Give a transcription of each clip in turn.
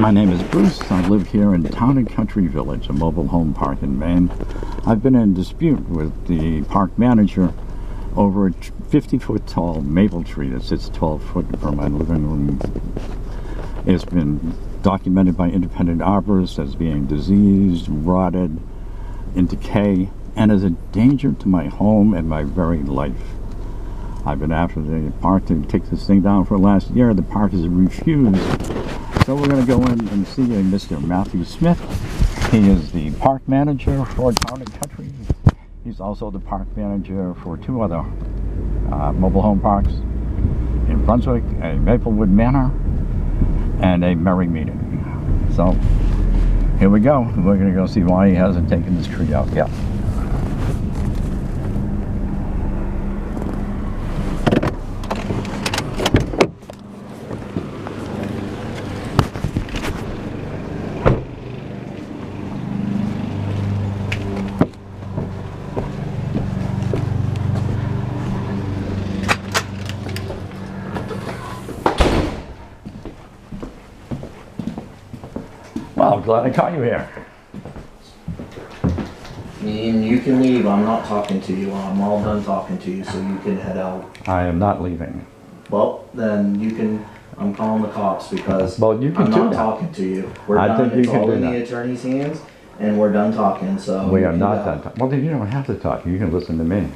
My name is Bruce. I live here in Town and Country Village, a mobile home park in Maine. I've been in dispute with the park manager over a 50-foot tall maple tree that sits 12 foot from my living room. It's been documented by independent arborists as being diseased, rotted, in decay, and as a danger to my home and my very life. I've been after the park to take this thing down for last year. The park has refused. So we're going to go in and see Mr. Matthew Smith. He is the park manager for Town and Country. He's also the park manager for two other mobile home parks in Brunswick, a Maplewood Manor, and a Merry Meeting. So here we go. We're going to go see why he hasn't taken this tree out yet. Well, I'm glad I caught you here. I mean, you can leave. I'm not talking to you. I'm all done talking to you, so you can head out. I am not leaving. Well, then you can. I'm calling the cops because Well, you can I'm do not that. talking to you. We're I done. think you It's can all do in that. the attorney's hands, and we're done talking. So We you are can not go. done talking. Well, then you don't have to talk. You can listen to me.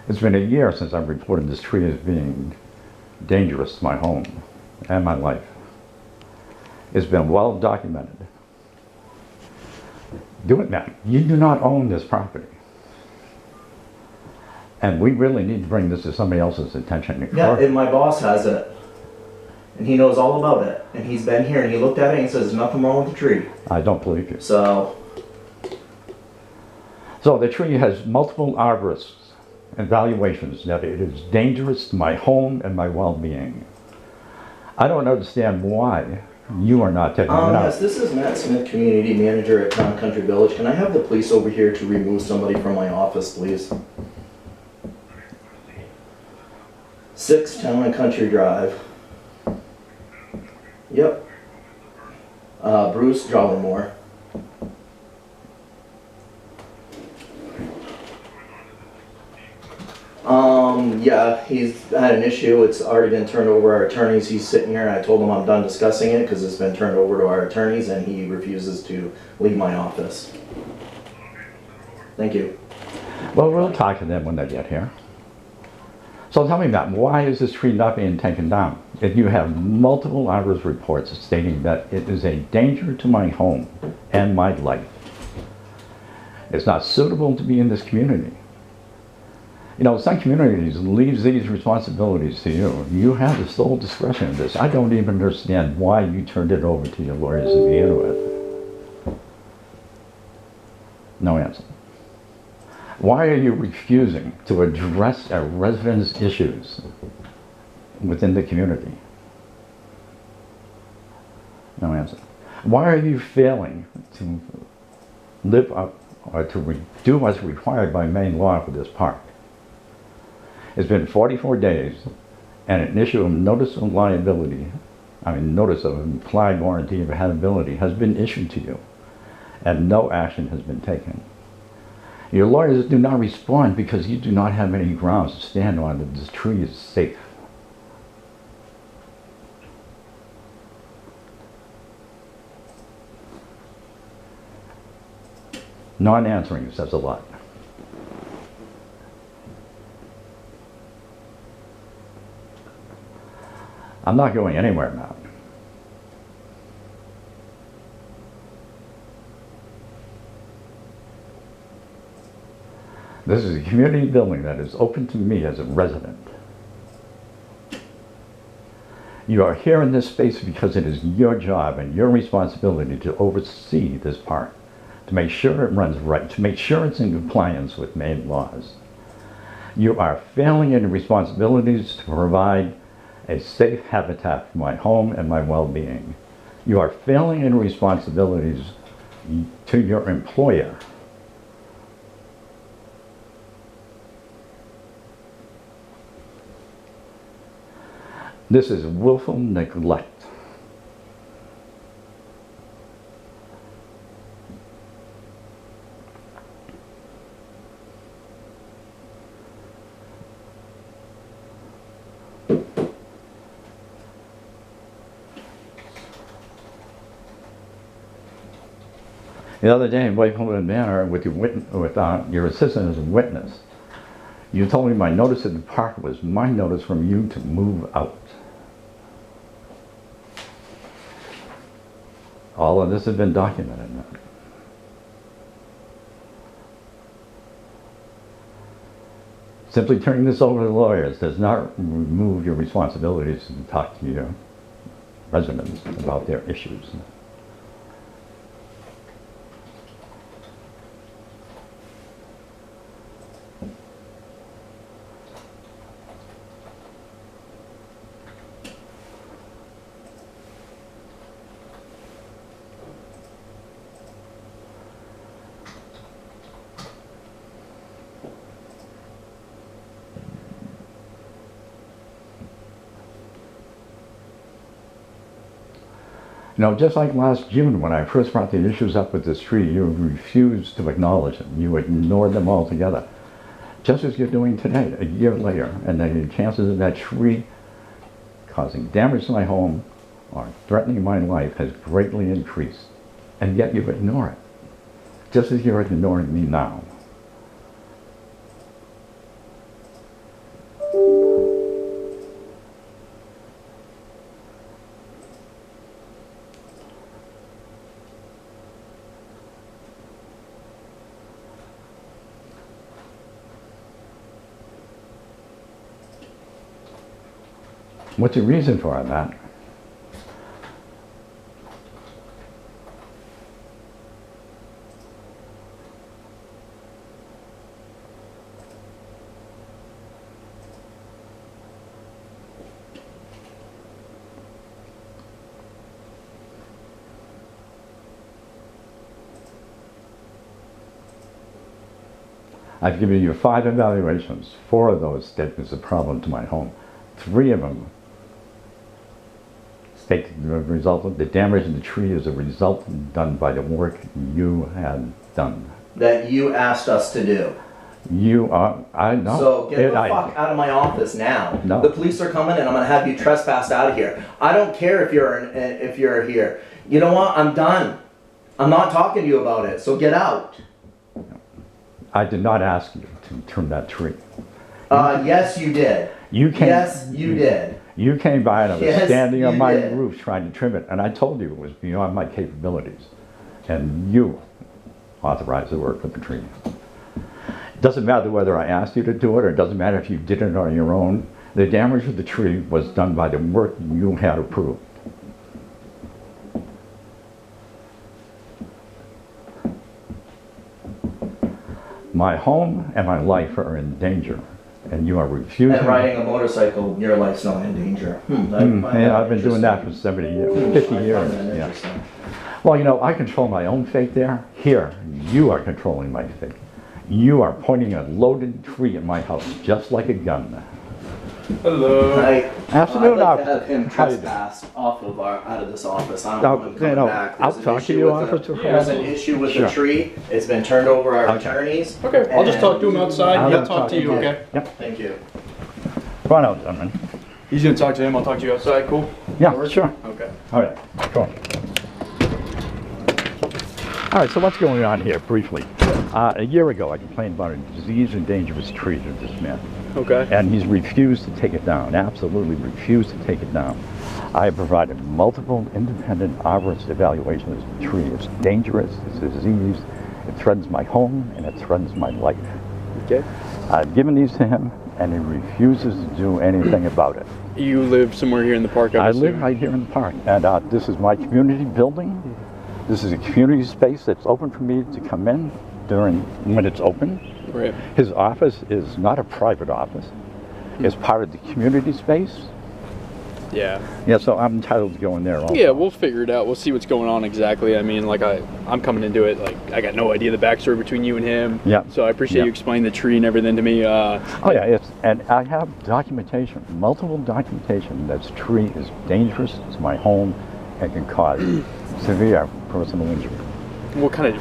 It's been a year since I've reported this tree as being dangerous to my home and my life. It's been well documented. Do it, man. You do not own this property. And we really need to bring this to somebody else's attention. Yeah, and my boss has it, and he knows all about it. And he's been here, and he looked at it, and he says, "There's nothing wrong with the tree." I don't believe you. So So the tree has multiple arborists and evaluations that it is dangerous to my home and my well-being. I don't understand why you are not taking it out. yes, this is Matt Smith, Community Manager at Town Country Village. Can I have the police over here to remove somebody from my office, please? 6 Town and Country Drive. Yep. Bruce Jollymore. Yeah, he's had an issue. It's already been turned over to our attorneys. He's sitting here, and I told him I'm done discussing it because it's been turned over to our attorneys, and he refuses to leave my office. Thank you. Well, we'll talk to them when they get here. So tell me, Matt, why is this tree not being taken down? If you have multiple arborist reports stating that it is a danger to my home and my life. It's not suitable to be in this community. You know, some communities leave these responsibilities to you. You have the sole discretion of this. I don't even understand why you turned it over to your lawyers to begin with. No answer. Why are you refusing to address a resident's issues within the community? No answer. Why are you failing to live up or to do what's required by Maine law for this park? It's been 44 days and an issue of notice of liability, notice of implied warranty of habitability has been issued to you and no action has been taken. Your lawyers do not respond because you do not have any grounds to stand on that this tree is safe. Non-answering says a lot. I'm not going anywhere now. This is a community building that is open to me as a resident. You are here in this space because it is your job and your responsibility to oversee this park, to make sure it runs right, to make sure it's in compliance with Maine laws. You are failing in your responsibilities to provide a safe habitat for my home and my well-being. You are failing in responsibilities to your employer. This is willful neglect The other day in Wakefield Manor with your assistant as a witness, you told me my notice at the park was my notice from you to move out. All of this has been documented. Simply turning this over to the lawyers does not remove your responsibilities to talk to your residents about their issues. You know, just like last June when I first brought the issues up with this tree, you refused to acknowledge them. You ignored them altogether. Just as you're doing today, a year later, and the chances of that tree causing damage to my home or threatening my life has greatly increased. And yet you ignore it, just as you're ignoring me now. What's the reason for that? I've given you 5 evaluations. 4 of those state there's a problem to my home. 3 of them state the result of the damage in the tree is a result done by the work you had done. That you asked us to do. You are, I know. So get the fuck out of my office now. No. The police are coming and I'm gonna have you trespassed out of here. I don't care if you're here. You know what? I'm done. I'm not talking to you about it, so get out. I did not ask you to trim that tree. Yes, you did. You came, yes, you did. You came by and I was Yes, standing on my did. roof trying to trim it, and I told you it was beyond my capabilities. And you authorized the work with the tree. It doesn't matter whether I asked you to do it, or it doesn't matter if you did it on your own. The damage of the tree was done by the work you had approved. My home and my life are in danger, and you are refusing. And riding a motorcycle, your life's not in danger. Yeah, I've been doing that for 70 years, 50 years. Yeah. Well, you know, I control my own fate there. Here, you are controlling my fate. You are pointing a loaded tree at my house, just like a gun. Hello. Hi. Afternoon, I'd like to have officer. him How you doing? trespassed out of this office. I don't want him coming back. I'll talk to you, officer. There's an issue with Sure. the tree. It's been turned over our Okay. attorneys. Okay, I'll just talk to him outside. I'll He'll talk to you, okay? Yep. Thank you. Come on out, gentlemen. He's gonna talk to him, I'll talk to you outside, cool? Yeah, sure. Okay. All right, go on. All right, so what's going on here, briefly? A year ago, I complained about a disease and dangerous tree to this man. Okay. And he's refused to take it down, absolutely refused to take it down. I have provided multiple independent arborist evaluations of the tree. It's dangerous, it's a disease, it threatens my home, and it threatens my life. Okay. I've given these to him, and he refuses to do anything about it. You live somewhere here in the park, I assume? live right here in the park, and this is my community building. This is a community space that's open for me to come in when it's open. Right. His office is not a private office. It's part of the community space. Yeah. Yeah, so I'm entitled to go in there also. Yeah, we'll figure it out. We'll see what's going on exactly. I mean, like I'm coming into it, like I got no idea the backstory between you and him. Yeah. So I appreciate Yeah. you explaining the tree and everything to me. Oh yeah, and I have documentation, multiple documentation that this tree is dangerous to my home and can cause severe personal injury. What kind of,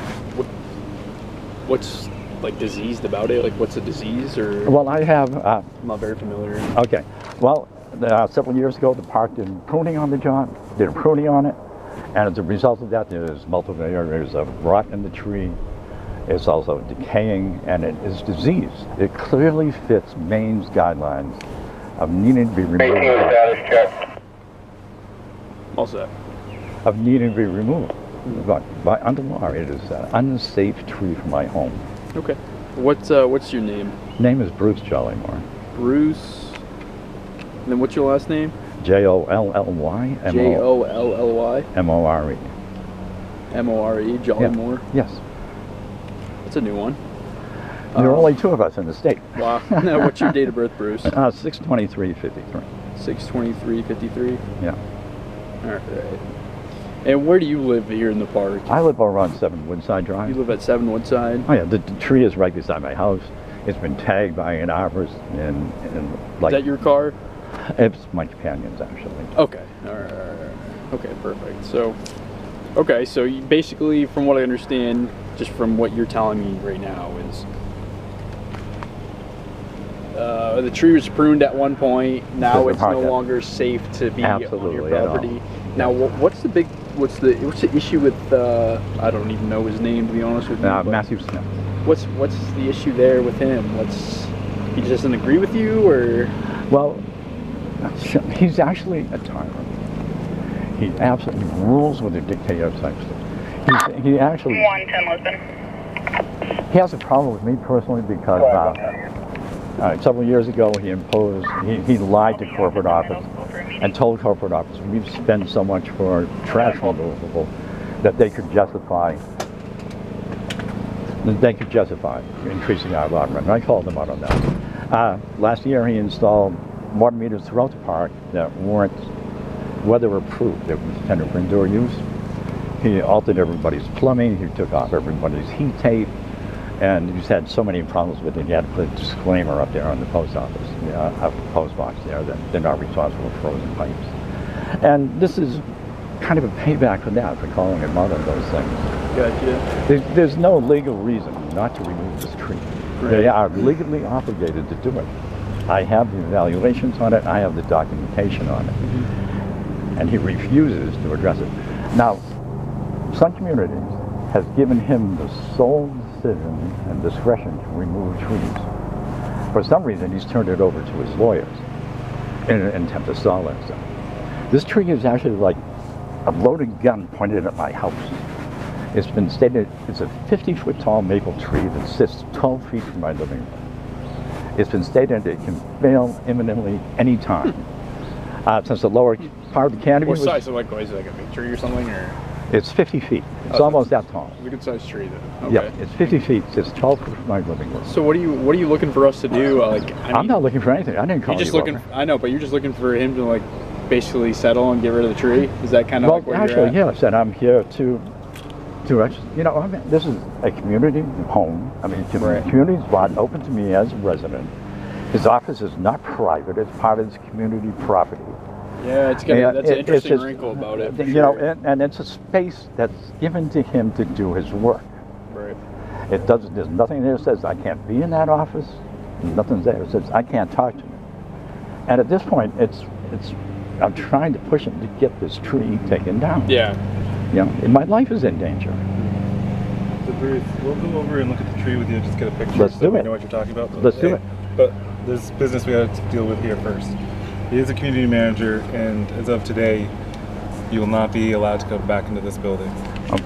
what's like diseased about it? Like what's a disease or? Well, I have, I'm not very familiar. okay, well, several years ago the park did pruning on the job, did a pruning on it. And as a result of that, there's multiple areas of rot in the tree. It's also decaying, and it is diseased. It clearly fits Maine's guidelines of needing to be removed. All set. Of needing to be removed. By under law, it is an unsafe tree for my home. Okay. What's your name? Name is Bruce Jollymore. Bruce. And then what's your last name? Jollylly. Jollly. More. More. Jollymore. Yes. That's a new one. There are only two of us in the state. Wow. Now, what's your date of birth, Bruce? 6/23/53. 6/23/53. Yeah. All right. And where do you live here in the park? I live over on 7 Woodside Drive. You live at 7 Woodside? Oh yeah, the tree is right beside my house. It's been tagged by an arborist, and like. Is that your car? It's my companion's, actually. Okay. All right. Okay, perfect. So, okay, so you basically, from what I understand, just from what you're telling me right now, is the tree was pruned at one point. Now it's no longer safe to be on your property. Now, what's the issue with I don't even know his name, to be honest with you. Matthew Smith. What's the issue there with him? He just doesn't agree with you, or? Well, he's actually a tyrant. He absolutely rules with a dictator type stuff. He actually. 110 Lisbon. He has a problem with me personally because several years ago he lied to corporate office and told corporate office we've spent so much for trash removal that they could justify increasing our lot rent. And I called them out on that. Last year he installed water meters throughout the park that weren't weather approved. They were intended for indoor use. He altered everybody's plumbing. He took off everybody's heat tape. And he's had so many problems with it. He had to put a disclaimer up there on the post office, a post box there, that they're not responsible for frozen pipes. And this is kind of a payback for that, for calling him out on those things. Gotcha. There's no legal reason not to remove this tree. Right. They are legally obligated to do it. I have the evaluations on it. I have the documentation on it. Mm-hmm. And he refuses to address it. Now, Sun Communities has given him the sole decision and discretion to remove trees. For some reason, he's turned it over to his lawyers in an attempt to stall that stuff. This tree is actually like a loaded gun pointed at my house. It's been stated it's a 50-foot tall maple tree that sits 12 feet from my living room. It's been stated it can fail imminently any time. Since the lower part of the canopy What size? So like, is it like a big tree or something, or? It's 50 feet. It's almost that tall. It's a good sized tree, then. Okay. Yeah, it's 50 feet. It's 12 feet from my living room. So what are you looking for us to do? I'm not looking for anything. I didn't call you. I know, but you're just looking for him to basically settle and get rid of the tree. Is that kind of well, where actually, you're at? yes, and I'm here to this is a community home. I mean, community spot open to me as a resident. His office is not private. It's part of his community property. Yeah, that's an interesting wrinkle about it. And it's a space that's given to him to do his work. Right. There's nothing there that says I can't be in that office. Nothing there that says I can't talk to him. And at this point, I'm trying to push him to get this tree taken down. Yeah. My life is in danger. So Bruce, we'll go over and look at the tree with you, just get a picture Let's do we it. know what you're talking about. Let's do it. But there's business we have to deal with here first. He is a community manager, and as of today, you will not be allowed to come back into this building.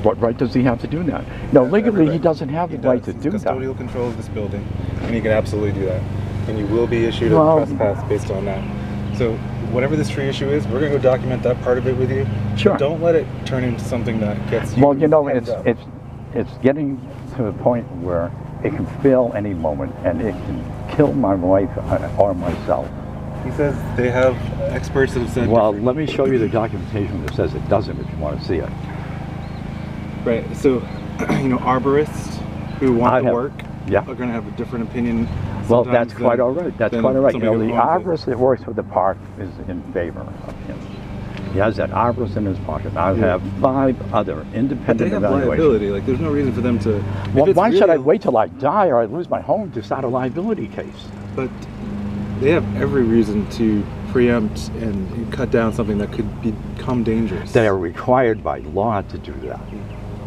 What right does he have to do that? No, legally he doesn't have the right to do that. Custodial control of this building, and he can absolutely do that. And you will be issued a trespass based on that. So whatever this tree issue is, we're going to go document that part of it with you. Sure. Don't let it turn into something that gets you. Well, it's getting to the point where it can fail any moment, and it can kill my wife or myself. He says they have experts that have said. Well, let me show you the documentation that says it doesn't, if you want to see it. Right. So, arborists who want the work are going to have a different opinion. Well, that's quite all right. That's quite all right. The arborist it. that works with the park is in favor of him. He has that arborist in his pocket. I have 5 other independent evaluations. Liability. There's no reason for them to. Well, why should I wait till I die or I lose my home to start a liability case? But they have every reason to preempt and cut down something that could become dangerous. They are required by law to do that.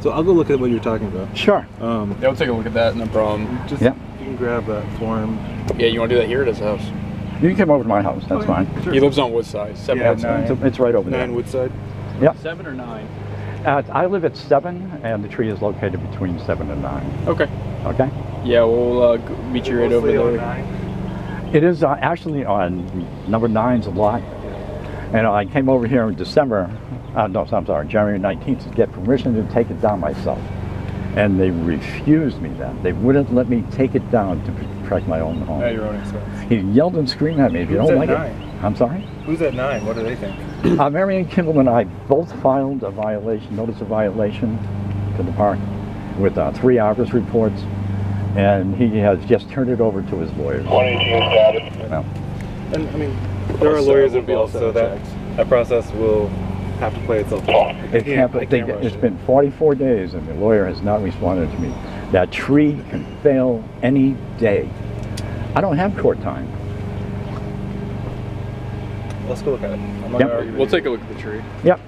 So I'll go look at what you're talking about. Sure. Yeah, we'll take a look at that, no problem. Just, you can grab that form. Yeah, you want to do that here at his house? You can come over to my house, that's fine. Sure. He lives on Woodside. It's right over there. 9 Woodside? Yep. 7 or 9? I live at 7, and the tree is located between 7 and 9. Okay. Okay? Yeah, we'll meet you right over there. 9? It is actually on number 9's lot. And I came over here in December, January 19th to get permission to take it down myself. And they refused me that. They wouldn't let me take it down to protect my own home. At your own expense. He yelled and screamed at me, if you Who's don't at like 9? it. I'm sorry? Who's at 9? What do they think? Mary Ann Kimball and I both filed a notice of violation to the park with 3 hours reports, and he has just turned it over to his lawyers. 118 status. Well, And I mean, there are lawyers involved, so that process will have to play itself out. it's been 44 days, and the lawyer has not responded to me. That tree can fail any day. I don't have court time. Let's go look at it. I'm not Yep. gonna argue with We'll you. take a look at the tree. Yep.